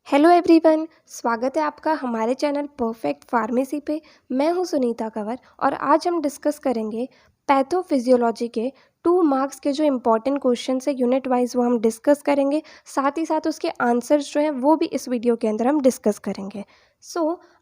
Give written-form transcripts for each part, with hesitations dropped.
Hello everyone, स्वागत है आपका हमारे चैनल परफेक्ट फार्मेसी पे। मैं हूं सुनीता कंवर और आज हम डिस्कस करेंगे पैथोफिजियोलॉजी के 2 मार्क्स के जो इम्पोर्टेंट क्वेश्चन है यूनिट वाइज वो हम डिस्कस करेंगे। साथ ही साथ उसके आंसर्स जो हैं वो भी इस वीडियो के अंदर हम डिस्कस करेंगे।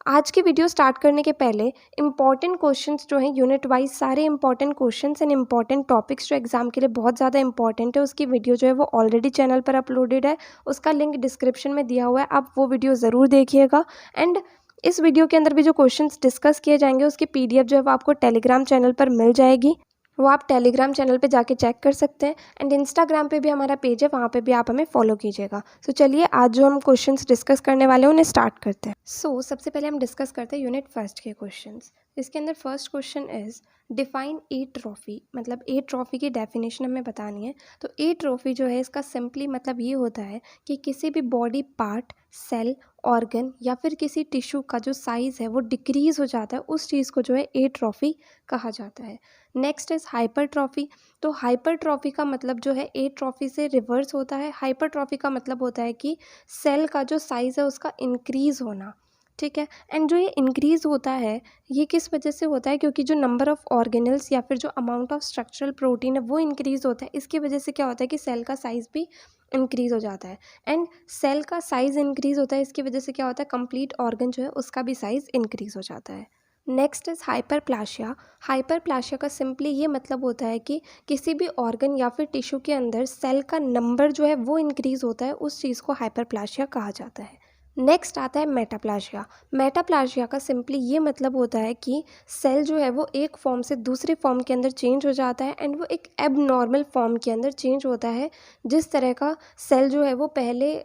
आज की वीडियो स्टार्ट करने के पहले इम्पॉर्टेंट क्वेश्चंस जो हैं यूनिट वाइज सारे important questions and important topics जो एग्जाम के लिए बहुत ज़्यादा इंपॉर्टेंट है उसकी वीडियो जो है वो ऑलरेडी चैनल पर अपलोडेड है। उसका लिंक डिस्क्रिप्शन में दिया हुआ है, आप वो वीडियो ज़रूर देखिएगा। एंड इस वीडियो के अंदर भी जो क्वेश्चंस डिस्कस किए जाएंगे उसकी पीडीएफ जो है वो आपको टेलीग्राम चैनल पर मिल जाएगी, वो आप टेलीग्राम चैनल पे जाके चेक कर सकते हैं। एंड इंस्टाग्राम पे भी हमारा पेज है, वहाँ पे भी आप हमें फॉलो कीजिएगा। चलिए आज जो हम क्वेश्चंस डिस्कस करने वाले हैं उन्हें स्टार्ट करते हैं। सबसे पहले हम डिस्कस करते हैं यूनिट फर्स्ट के क्वेश्चंस। इसके अंदर first question is define atrophy, मतलब एट्रोफी की डेफिनेशन हमें बतानी है। तो एट्रोफी जो है इसका सिंपली मतलब ये होता है कि किसी भी बॉडी पार्ट, सेल, ऑर्गन या फिर किसी टिश्यू का जो साइज़ है वो डिक्रीज़ हो जाता है, उस चीज़ को जो है एट्रोफी कहा जाता है। Next is hypertrophy. तो हाइपरट्रॉफी का मतलब जो है एट्रॉफी से रिवर्स होता है। हाइपरट्रॉफी का मतलब होता है कि सेल का जो साइज़ है उसका इंक्रीज़ होना, ठीक है। एंड जो ये इंक्रीज़ होता है ये किस वजह से होता है, क्योंकि जो नंबर ऑफ ऑर्गेनल्स या फिर जो अमाउंट ऑफ स्ट्रक्चरल प्रोटीन है वो इंक्रीज़ होता है। इसकी वजह से क्या होता है कि सेल का साइज़ भी इंक्रीज़ हो जाता है। एंड सेल का साइज़ इंक्रीज़ होता है, इसकी वजह से क्या होता है, कंप्लीट ऑर्गन जो है उसका भी साइज़ इंक्रीज़ हो जाता है। Next is हाइपरप्लाशिया। हाइपरप्लाशिया का सिंपली ये मतलब होता है कि किसी भी ऑर्गन या फिर टिश्यू के अंदर सेल का नंबर जो है वो इंक्रीज़ होता है, उस चीज़ को हाइपरप्लाशिया कहा जाता है। नेक्स्ट आता है मेटाप्लाशिया। मेटाप्लाशिया का सिंपली ये मतलब होता है कि सेल जो है वो एक फॉर्म से दूसरे फॉर्म के अंदर चेंज हो जाता है एंड वो एक एबनॉर्मल फॉर्म के अंदर चेंज होता है। जिस तरह का सेल जो है वो पहले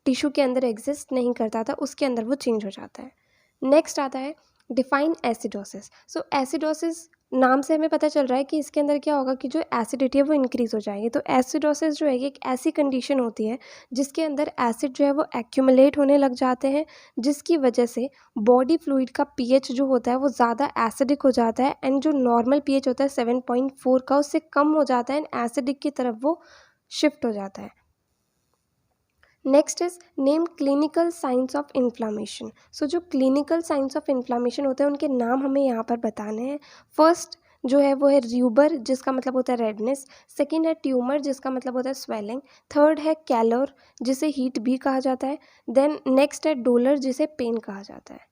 टिश्यू के अंदर एग्जिस्ट नहीं करता था उसके अंदर वो चेंज हो जाता है। नेक्स्ट आता है डिफाइन एसिडोसिस। एसिडोसिस नाम से हमें पता चल रहा है कि इसके अंदर क्या होगा कि जो एसिडिटी है वो इंक्रीज़ हो जाएगी। तो एसिडोसिस जो है ये एक ऐसी कंडीशन होती है जिसके अंदर एसिड जो है वो एक्यूमुलेट होने लग जाते हैं, जिसकी वजह से बॉडी फ्लूइड का पीएच जो होता है वो ज़्यादा एसिडिक हो जाता है एंड जो नॉर्मल पीएच होता है 7.4 का उससे कम हो जाता है एंड एसिडिक की तरफ वो शिफ्ट हो जाता है। Next is name clinical science of inflammation. जो क्लिनिकल साइंस ऑफ इन्फ्लामेशन होते हैं उनके नाम हमें यहाँ पर बताने हैं। फर्स्ट जो है वो है र्यूबर, जिसका मतलब होता है रेडनेस। सेकेंड है ट्यूमर, जिसका मतलब होता है स्वेलिंग। थर्ड है कैलोर, जिसे हीट भी कहा जाता है। देन नेक्स्ट है डोलर, जिसे पेन कहा जाता है।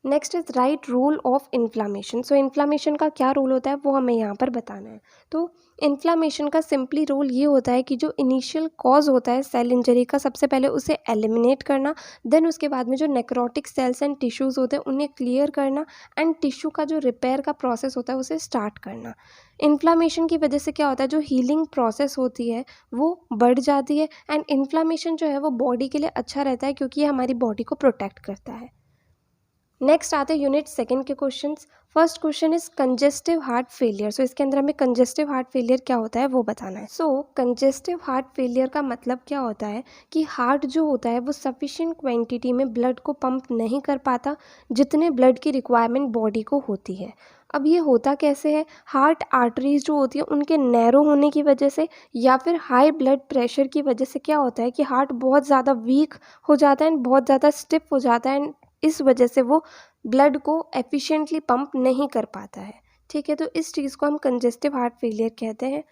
Next is right role of inflammation. Inflammation का क्या रोल होता है वो हमें यहाँ पर बताना है। तो इन्फ्लामेशन का सिंपली रोल ये होता है कि जो इनिशियल कॉज होता है सेल इंजरी का, सबसे पहले उसे एलिमिनेट करना, देन उसके बाद में जो नेक्रोटिक सेल्स एंड टिश्यूज़ होते हैं उन्हें क्लियर करना एंड टिश्यू का जो रिपेयर का प्रोसेस होता है उसे स्टार्ट करना। इन्फ्लामेशन की वजह से क्या होता है, जो हीलिंग प्रोसेस होती है वो बढ़ जाती है एंड इन्फ्लामेशन जो है वो बॉडी के लिए अच्छा रहता है क्योंकि ये हमारी बॉडी को प्रोटेक्ट करता है। नेक्स्ट आते हैं यूनिट सेकंड के questions. First question is congestive heart failure. इसके अंदर हमें कंजेस्टिव हार्ट फेलियर क्या होता है वो बताना है। कंजेस्टिव हार्ट फेलियर का मतलब क्या होता है कि हार्ट जो होता है वो सफिशिएंट क्वांटिटी में ब्लड को पंप नहीं कर पाता जितने ब्लड की रिक्वायरमेंट बॉडी को होती है। अब ये होता कैसे है, हार्ट आर्टरीज जो होती है उनके नैरो होने की वजह से या फिर हाई ब्लड प्रेशर की वजह से क्या होता है कि हार्ट बहुत ज़्यादा वीक हो जाता है एंड बहुत ज़्यादा स्टिफ हो जाता है एंड इस वजह से वो ब्लड को एफिशिएंटली पंप नहीं कर पाता है, ठीक है। तो इस चीज़ को हम कंजेस्टिव हार्ट फेलियर कहते हैं।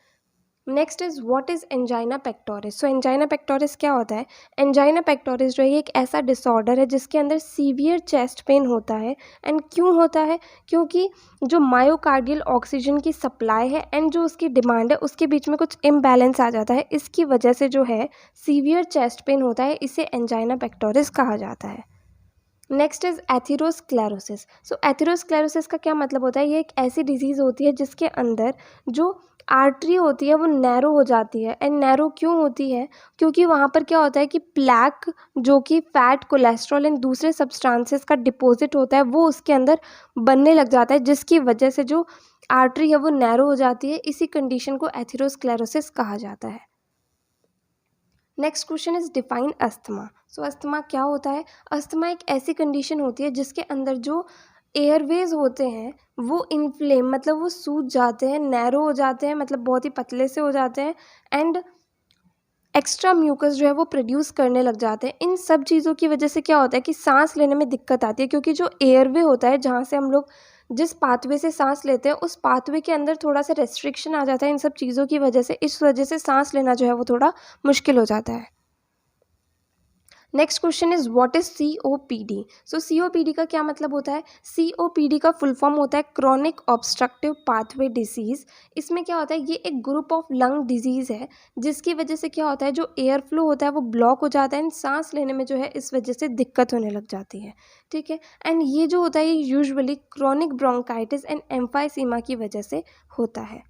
Next is what is angina pectoris. Angina pectoris क्या होता है, एंजाइना पेक्टोरिस जो है एक ऐसा डिसऑर्डर है जिसके अंदर सीवियर चेस्ट पेन होता है। एंड क्यों होता है, क्योंकि जो मायोकार्डियल ऑक्सीजन की सप्लाई है एंड जो उसकी डिमांड है उसके बीच में कुछ इम्बैलेंस आ जाता है, इसकी वजह से जो है सीवियर चेस्ट पेन होता है, इसे एंजाइना पेक्टोरिस कहा जाता है। Next is atherosclerosis. एथेरोस्क्लेरोसिस का क्या मतलब होता है, ये एक ऐसी डिजीज़ होती है जिसके अंदर जो आर्टरी होती है वो नैरो हो जाती है। एंड नैरो क्यों होती है, क्योंकि वहाँ पर क्या होता है कि प्लैक जो कि फैट, कोलेस्ट्रॉल एंड दूसरे सब्सटेंसेस का डिपॉजिट होता है वो उसके अंदर बनने लग जाता है, जिसकी वजह से जो आर्टरी है वो नैरो हो जाती है। इसी कंडीशन को एथेरोस्क्लेरोसिस कहा जाता है। Next question is define asthma. Asthma क्या होता है, अस्थमा एक ऐसी कंडीशन होती है जिसके अंदर जो एयरवेज होते हैं वो इन्फ्लेम मतलब वो सूज जाते हैं, नैरो हो जाते हैं, मतलब बहुत ही पतले से हो जाते हैं एंड एक्स्ट्रा म्यूकस जो है वो प्रोड्यूस करने लग जाते हैं। इन सब चीज़ों की वजह से क्या होता है कि सांस लेने में दिक्कत आती है, क्योंकि जो एयरवे होता है जहाँ से हम लोग जिस पाथवे से सांस लेते हैं उस पाथवे के अंदर थोड़ा सा रेस्ट्रिक्शन आ जाता है इन सब चीज़ों की वजह से। इस वजह से सांस लेना जो है वो थोड़ा मुश्किल हो जाता है। Next question is what is COPD। So COPD का क्या मतलब होता है? COPD का फुल फॉर्म होता है क्रॉनिक ऑब्स्ट्रक्टिव पाथवे डिसीज। इसमें क्या होता है, ये एक ग्रुप ऑफ लंग डिजीज है जिसकी वजह से क्या होता है, जो एयर फ्लो होता है वो ब्लॉक हो जाता है एंड सांस लेने में जो है इस वजह से दिक्कत होने लग जाती है। ठीक है, एंड ये जो होता है ये usually chronic bronchitis and emphysema की वजह से होता है।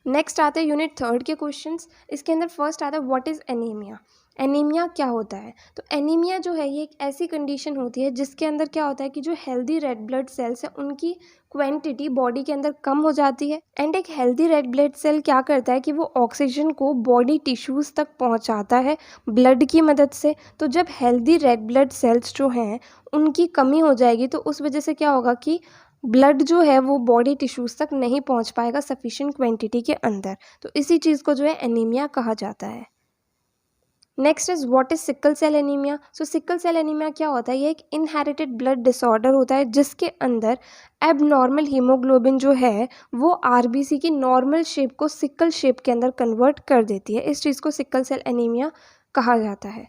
नेक्स्ट आते हैं यूनिट 3 के क्वेश्चंस। इसके अंदर फर्स्ट आता है व्हाट इज़ एनीमिया। एनीमिया क्या होता है? तो एनीमिया जो है ये एक ऐसी कंडीशन होती है जिसके अंदर क्या होता है कि जो हेल्दी रेड ब्लड सेल्स हैं उनकी क्वांटिटी बॉडी के अंदर कम हो जाती है एंड एक हेल्दी रेड ब्लड सेल क्या करता है कि वो ऑक्सीजन को बॉडी टिश्यूज़ तक पहुंचाता है ब्लड की मदद से। तो जब हेल्दी रेड ब्लड सेल्स जो हैं उनकी कमी हो जाएगी तो उस वजह से क्या होगा कि ब्लड जो है वो बॉडी टिश्यूज़ तक नहीं पहुंच पाएगा सफिशिएंट क्वांटिटी के अंदर। तो इसी चीज़ को जो है एनीमिया कहा जाता है। Next is what is sickle cell anaemia. So sickle cell anaemia क्या होता है, ये एक इनहेरिटेड ब्लड डिसऑर्डर होता है जिसके अंदर एबनॉर्मल हीमोग्लोबिन जो है वो आरबीसी की नॉर्मल शेप को सिकल शेप के अंदर कन्वर्ट कर देती है। इस चीज़ को सिकल सेल एनीमिया कहा जाता है।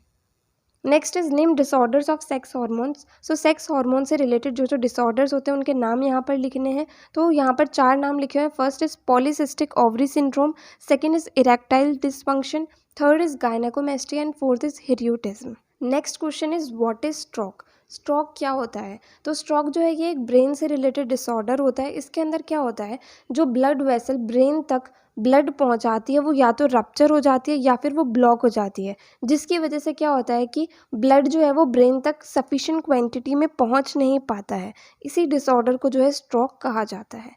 Next is name disorders of sex hormones. So sex hormone से रिलेटेड जो जो डिसऑर्डर्स होते हैं उनके नाम यहाँ पर लिखने हैं। तो यहाँ पर 4 नाम लिखे हुए हैं। First is polycystic ovary syndrome, second is erectile dysfunction, third is gynaecomastia and fourth is hirsutism. Next question is what is stroke. Stroke क्या होता है? तो स्ट्रोक जो है ये एक ब्रेन से रिलेटेड डिसऑर्डर होता है। इसके अंदर क्या होता है, जो ब्लड वेसल ब्रेन तक ब्लड पहुंचाती है वो या तो रप्चर हो जाती है या फिर वो ब्लॉक हो जाती है, जिसकी वजह से क्या होता है कि ब्लड जो है वो ब्रेन तक सफिशिएंट क्वांटिटी में पहुंच नहीं पाता है। इसी डिसऑर्डर को जो है स्ट्रोक कहा जाता है।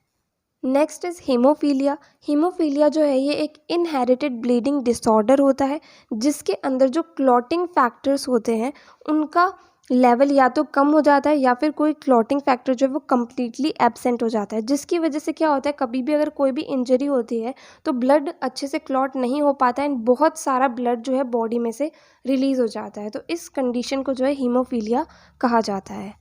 Next is haemophilia. हीमोफीलिया जो है ये एक इनहेरिटेड ब्लीडिंग डिसऑर्डर होता है जिसके अंदर जो क्लॉटिंग फैक्टर्स होते हैं उनका लेवल या तो कम हो जाता है या फिर कोई क्लॉटिंग फैक्टर जो है वो कम्प्लीटली एब्सेंट हो जाता है, जिसकी वजह से क्या होता है कभी भी अगर कोई भी इंजरी होती है तो ब्लड अच्छे से क्लॉट नहीं हो पाता है एंड बहुत सारा ब्लड जो है बॉडी में से रिलीज़ हो जाता है। तो इस कंडीशन को जो है हीमोफीलिया कहा जाता है।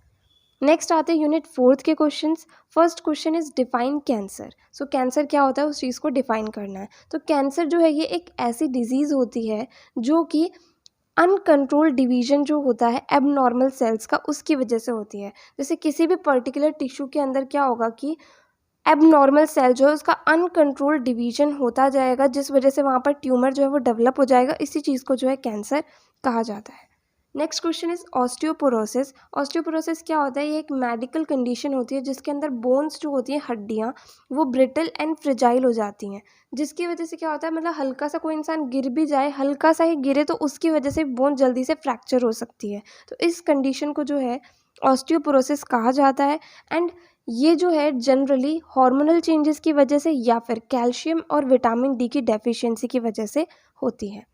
नेक्स्ट आते हैं यूनिट 4 के questions. First question is define cancer. So cancer क्या होता है उस चीज़ को डिफाइन करना है। तो कैंसर जो है ये एक ऐसी डिजीज़ होती है जो कि अनकंट्रोल्ड डिवीजन जो होता है एबनॉर्मल सेल्स का उसकी वजह से होती है। जैसे किसी भी पर्टिकुलर टिश्यू के अंदर क्या होगा कि एबनॉर्मल सेल जो है उसका अनकंट्रोल्ड डिवीजन होता जाएगा जिस वजह से वहाँ पर ट्यूमर जो है वो डेवलप हो जाएगा। इसी चीज़ को जो है कैंसर कहा जाता है। Next question is osteoporosis. Osteoporosis क्या होता है, ये एक मेडिकल कंडीशन होती है जिसके अंदर बोन्स जो होती हैं हड्डियाँ वो ब्रिटल एंड फ्रेजाइल हो जाती हैं, जिसकी वजह से क्या होता है मतलब हल्का सा कोई इंसान गिर भी जाए, हल्का सा ही गिरे तो उसकी वजह से बोन जल्दी से फ्रैक्चर हो सकती है। तो इस कंडीशन को जो है ऑस्टियोपोरोसिस कहा जाता है एंड ये जो है जनरली हार्मोनल चेंजेस की वजह से या फिर कैल्शियम और विटामिन डी की डेफिशिएंसी की वजह से होती है।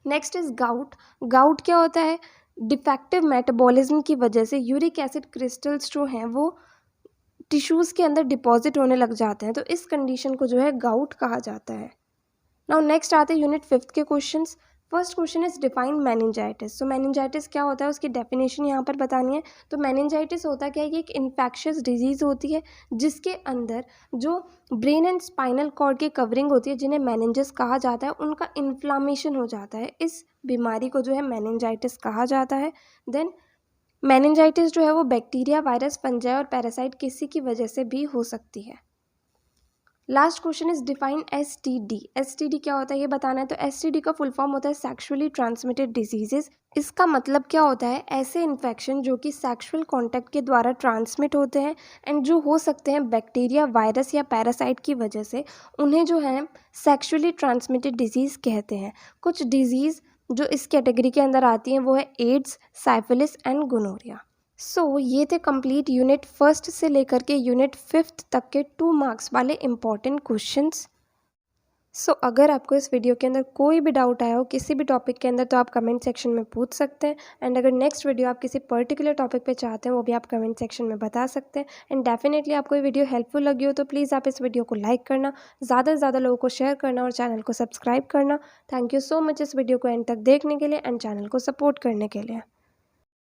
Next is gout. गाउट क्या होता है, डिफेक्टिव मेटाबॉलिज्म की वजह से यूरिक एसिड क्रिस्टल्स जो हैं वो टिश्यूज़ के अंदर डिपॉजिट होने लग जाते हैं। तो इस कंडीशन को जो है गाउट कहा जाता है। नाउ नेक्स्ट आते हैं यूनिट 5 के questions. First question is define meningitis. So meningitis क्या होता है उसकी डेफिनेशन यहाँ पर बतानी है। तो मेनिंजाइटिस होता क्या है कि एक इन्फेक्शियस डिजीज़ होती है जिसके अंदर जो ब्रेन एंड स्पाइनल कॉर्ड की कवरिंग होती है जिन्हें मेनिंजस कहा जाता है उनका इन्फ्लामेशन हो जाता है। इस बीमारी को जो है मेनिंजाइटिस कहा जाता है। देन मेनिंजाइटिस जो है वो बैक्टीरिया, वायरस, फंजाई और पैरासाइट किसी की वजह से भी हो सकती है। Last question is define STD। STD क्या होता है ये बताना है। तो STD का फुल फॉर्म होता है सेक्सुअली ट्रांसमिटेड डिजीजेस। इसका मतलब क्या होता है, ऐसे इन्फेक्शन जो कि सेक्सुअल कांटेक्ट के द्वारा ट्रांसमिट होते हैं एंड जो हो सकते हैं बैक्टीरिया, वायरस या पैरासाइट की वजह से, उन्हें जो है सेक्सुअली ट्रांसमिटेड डिजीज़ कहते हैं। कुछ डिजीज़ जो इस कैटेगरी के अंदर आती हैं वो है एड्स, साइफिलिस एंड गोनोरिया। सो ये थे कंप्लीट यूनिट 1 से लेकर के यूनिट 5 तक के 2 मार्क्स वाले इम्पॉर्टेंट क्वेश्चंस। अगर आपको इस वीडियो के अंदर कोई भी डाउट आया हो किसी भी टॉपिक के अंदर, तो आप कमेंट सेक्शन में पूछ सकते हैं। एंड अगर नेक्स्ट वीडियो आप किसी पर्टिकुलर टॉपिक पे चाहते हैं, वो भी आप कमेंट सेक्शन में बता सकते हैं। एंड डेफिनेटली आपको ये वीडियो हेल्पफुल लगी हो तो प्लीज़ आप इस वीडियो को लाइक करना, ज़्यादा से ज़्यादा लोगों को शेयर करना और चैनल को सब्सक्राइब करना। थैंक यू सो मच इस वीडियो को एंड तक देखने के लिए एंड चैनल को सपोर्ट करने के लिए।